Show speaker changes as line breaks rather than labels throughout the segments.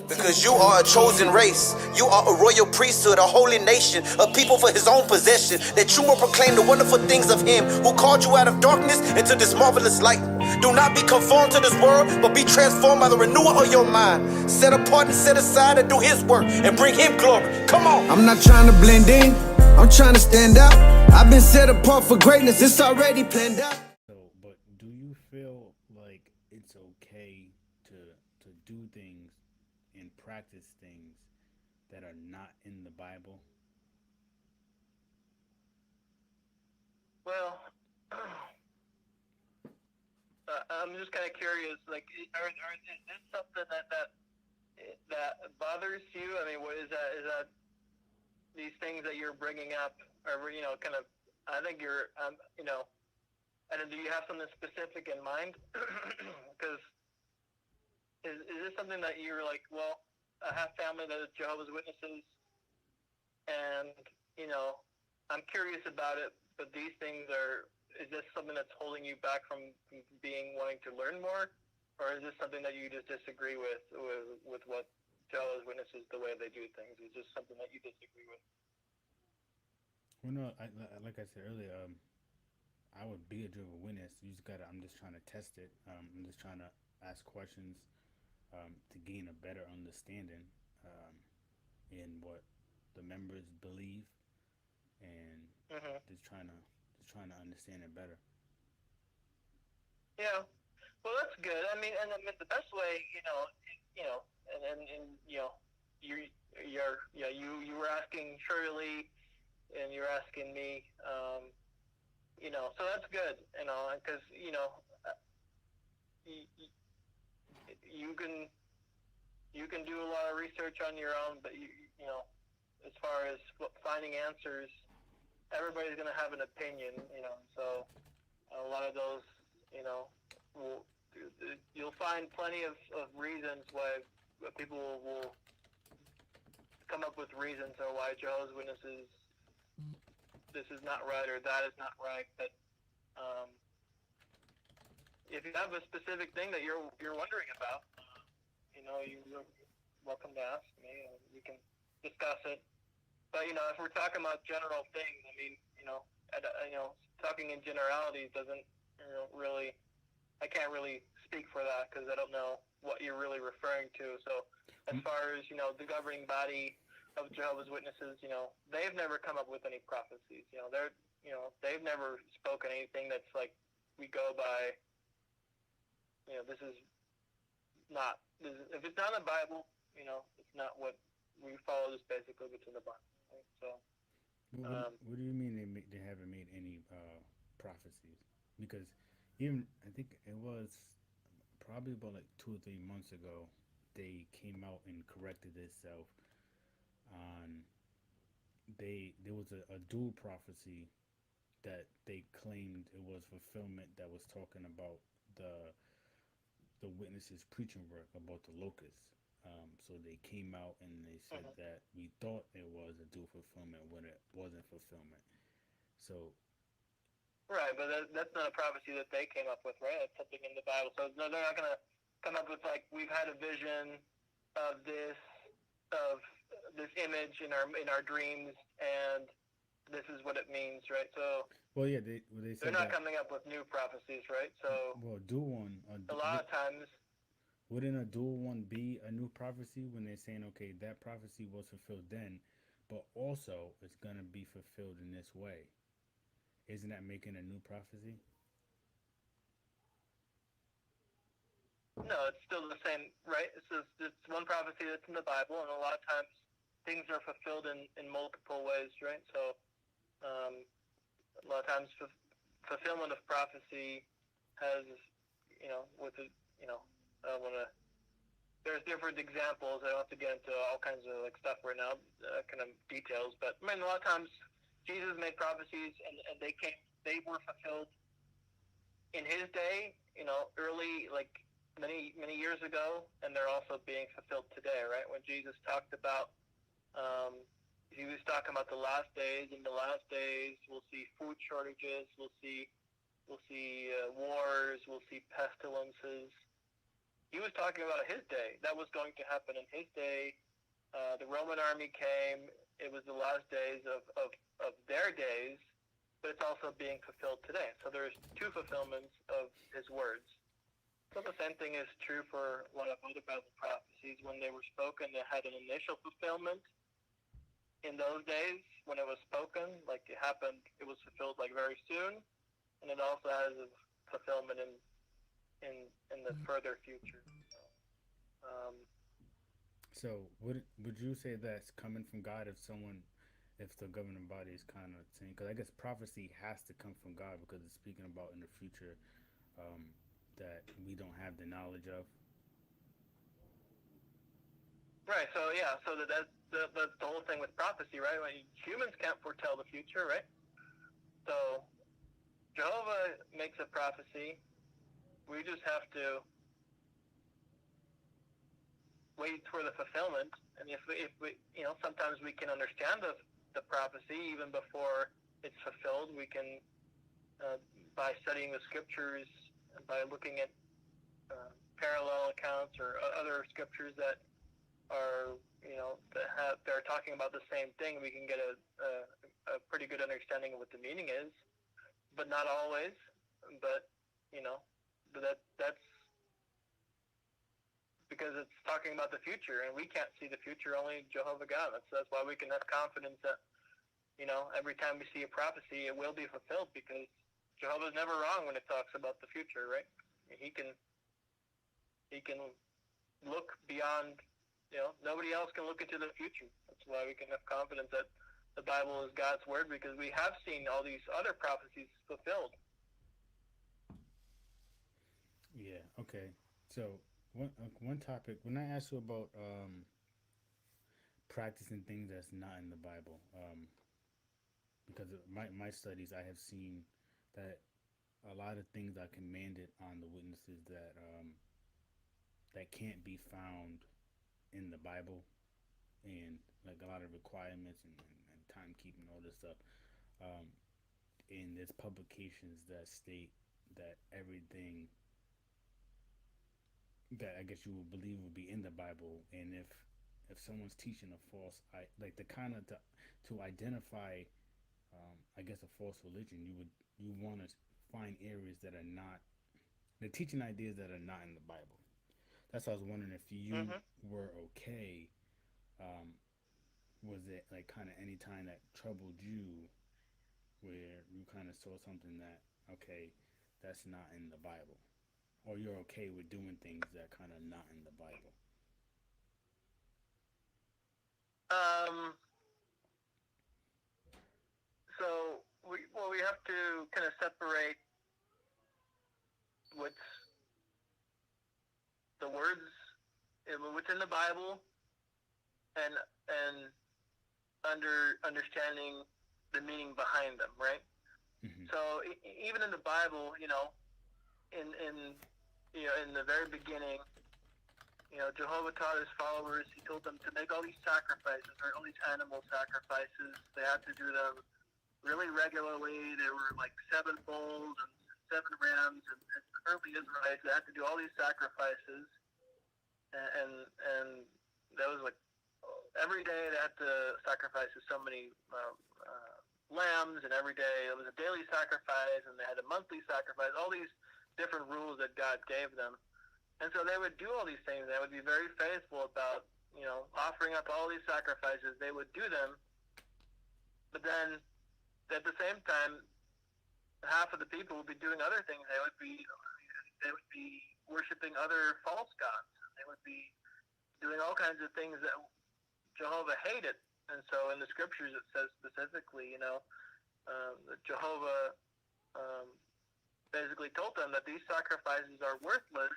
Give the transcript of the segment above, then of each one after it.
Because you are a chosen race. You are a royal priesthood, a holy nation, a people for his own possession, that you will proclaim the wonderful things of him who called you out of darkness into this marvelous light. Do not be conformed to this world, but be transformed by the renewal of your mind. Set apart and set aside and do his work and bring him glory. Come on.
I'm not trying to blend in, I'm trying to stand out. I've been set apart for greatness, it's already planned out.
So, but do you feel like it's okay to do things and practice things that are not in the Bible?
Well, I'm just kind of curious. Like, is this something that bothers you? I mean, what is that? Is that these things that you're bringing up are kind of? I think you're And do you have something specific in mind? Because is this something that you're like, well, I have family that is Jehovah's Witnesses, and I'm curious about it, but these things is this something that's holding you back from wanting to learn more, or is this something that you just disagree with what Jehovah's Witnesses, the way they do things? Is this something that you disagree with?
Well, no, like I said earlier, I would be a Jehovah's Witness. I'm just trying to test it. I'm just trying to ask questions to gain a better understanding in what the members believe, and just trying to understand it better.
Yeah, well, that's good. I mean, the best way, you were asking Shirley, and you're asking me, so that's good, because you can do a lot of research on your own, but as far as finding answers, everybody's going to have an opinion, so a lot of those, you'll find plenty of reasons why people will come up with reasons or why Jehovah's Witnesses, this is not right or that is not right. But if you have a specific thing that you're wondering about, you're welcome to ask me, and we can discuss it. But if we're talking about general things, I mean, talking in generalities doesn't really. I can't really speak for that because I don't know what you're really referring to. So, as far as the governing body of Jehovah's Witnesses, they've never come up with any prophecies. They've never spoken anything that's like we go by. This is not. If it's not in the Bible, it's not what we follow. Just basically what's in the Bible. Right? So.
What do you mean they haven't made any prophecies? Because even I think it was probably about like 2 or 3 months ago, they came out and corrected itself on there was a dual prophecy that they claimed it was fulfillment, that was talking about the witnesses preaching work about the locusts. So they came out and they said that we thought it was a dual fulfillment when it wasn't fulfillment. So.
Right, but that's not a prophecy that they came up with, right? That's something in the Bible. So no, they're not going to come up with like, we've had a vision of this image in our dreams, and this is what it means, right? So.
Well, yeah, they said
they're not coming up with new prophecies, right? So.
Well, dual one.
A lot of times.
Wouldn't a dual one be a new prophecy when they're saying, okay, that prophecy was fulfilled then, but also it's going to be fulfilled in this way? Isn't that making a new prophecy?
No, it's still the same, right? It's one prophecy that's in the Bible, and a lot of times things are fulfilled in multiple ways, right? So a lot of times fulfillment of prophecy has, I don't want to. There's different examples. I don't have to get into all kinds of like stuff right now, kind of details. But I mean, a lot of times Jesus made prophecies, and they were fulfilled in His day. Early, like many years ago, and they're also being fulfilled today. Right? When Jesus talked about, He was talking about the last days. In the last days, we'll see food shortages. We'll see wars. We'll see pestilences. he was talking about his day. That was going to happen in his day. The Roman army came. It was the last days of their days, but it's also being fulfilled today. So there's two fulfillments of his words. So the same thing is true for a lot of other Bible prophecies. When they were spoken, they had an initial fulfillment in those days when it was spoken, like it happened, it was fulfilled like very soon, and it also has a fulfillment in the further future.
So would you say that's coming from God if the governing body is kind of saying, because I guess prophecy has to come from God because it's speaking about in the future that we don't have the knowledge of.
Right. So yeah. So that's the whole thing with prophecy, right? When humans can't foretell the future, right? So Jehovah makes a prophecy. We just have to wait for the fulfillment. And if we sometimes we can understand the prophecy even before it's fulfilled. We can by studying the scriptures, by looking at parallel accounts or other scriptures that are that are talking about the same thing, we can get a pretty good understanding of what the meaning is, but not always. But that's because it's talking about the future, and we can't see the future. Only Jehovah God. That's why we can have confidence that every time we see a prophecy, it will be fulfilled, because Jehovah's never wrong when it talks about the future, right? He can look beyond. Nobody else can look into the future. That's why we can have confidence that the Bible is God's word, because we have seen all these other prophecies fulfilled.
Yeah. Okay. So one topic, when I asked you about practicing things that's not in the Bible, because of my studies, I have seen that a lot of things are commanded on the witnesses that can't be found in the Bible, and like a lot of requirements and timekeeping, all this stuff. And there's publications that state that everything that I guess you would believe would be in the Bible, and if someone's teaching a false, like the kind of to identify, I guess a false religion, you want to find areas that are not, they're teaching ideas that are not in the Bible. That's why I was wondering if you were okay. Was it like kind of any time that troubled you, where you kind of saw something that, okay, that's not in the Bible, or you're okay with doing things that kind of not in the Bible?
So we have to kind of separate what's the words, what's in the Bible, and understanding the meaning behind them, right? Mm-hmm. So even in the Bible, in the very beginning, Jehovah taught his followers. He told them to make all these sacrifices, or all these animal sacrifices. They had to do them really regularly. There were like 7 bulls and 7 rams, and the early Israelites, they had to do all these sacrifices, and that was like every day they had to sacrifice so many lambs, and every day it was a daily sacrifice, and they had a monthly sacrifice. All these different rules that God gave them. And so they would do all these things. They would be very faithful about, offering up all these sacrifices. They would do them. But then, at the same time, half of the people would be doing other things. They would be worshiping other false gods. They would be doing all kinds of things that Jehovah hated. And so in the scriptures it says specifically, that Jehovah basically told them that these sacrifices are worthless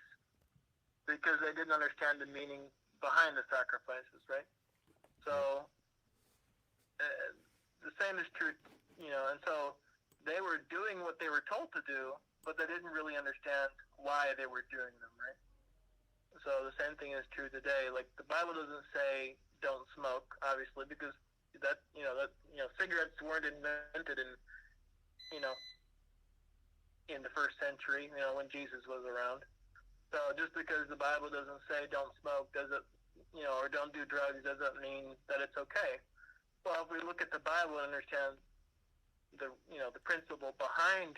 because they didn't understand the meaning behind the sacrifices, right? So the same is true, and so they were doing what they were told to do, but they didn't really understand why they were doing them, right? So the same thing is true today. Like, the Bible doesn't say don't smoke, obviously, because that cigarettes weren't invented in the first century, when Jesus was around. So just because the Bible doesn't say don't smoke doesn't, or don't do drugs doesn't mean that it's okay. Well, if we look at the Bible and understand the principle behind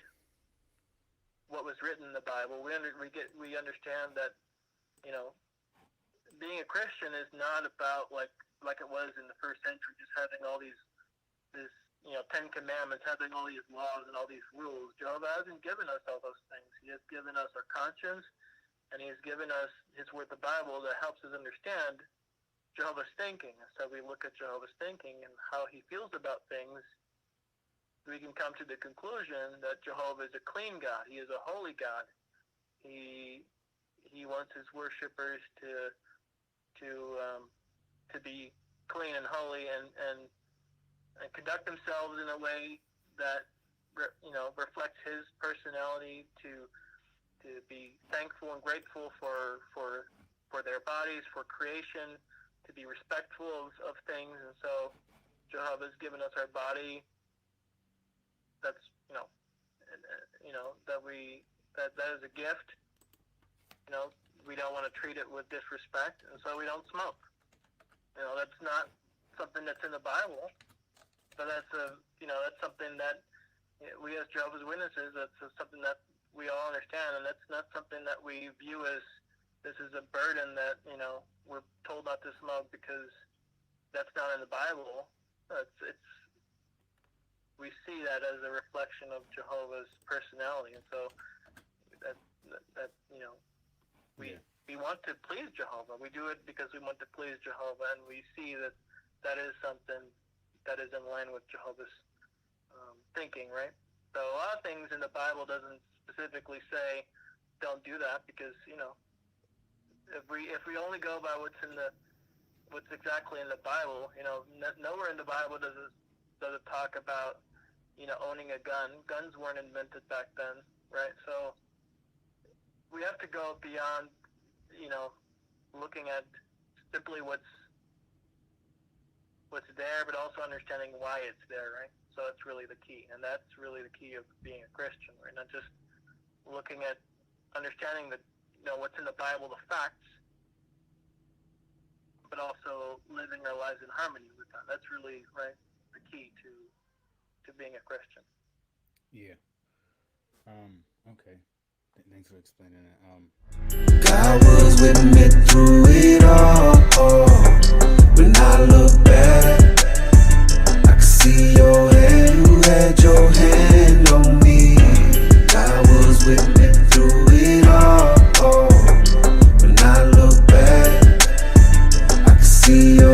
what was written in the Bible, we understand that, being a Christian is not about like it was in the first century, just having all this 10 commandments, having all these laws and all these rules. Jehovah hasn't given us all those things. He has given us our conscience, and he has given us his word, the Bible, that helps us understand Jehovah's thinking. So we look at Jehovah's thinking and how he feels about things. We can come to the conclusion that Jehovah is a clean God. He is a holy God. He wants his worshipers to be clean and holy and conduct themselves in a way that reflects his personality, to be thankful and grateful for their bodies, for creation, to be respectful of things. And so Jehovah has given us our body. That's that is a gift. We don't want to treat it with disrespect, and so we don't smoke. That's not something that's in the Bible, but that's something that we as Jehovah's Witnesses, that's something that we all understand, and that's not something that we view as this is a burden that we're told not to smoke because that's not in the Bible. We see that as a reflection of Jehovah's personality, and so we want to please Jehovah. We do it because we want to please Jehovah, and we see that is something that is in line with Jehovah's thinking, right? So a lot of things in the Bible doesn't specifically say don't do that, because if we only go by what's exactly in the Bible, nowhere in the Bible does it talk about owning a gun. Guns weren't invented back then, right? So we have to go beyond looking at simply what's there, but also understanding why it's there, right? So that's really the key, and that's really the key of being a Christian, right? Not just looking at understanding what's in the Bible, the facts, but also living our lives in harmony with that. That's really, right, the key to being a Christian.
Yeah. Okay. Thanks for explaining that.
God was with me through it all. When I look back, I can see your hand. You had your hand on me. God was with me through it all. When I look back, I can see your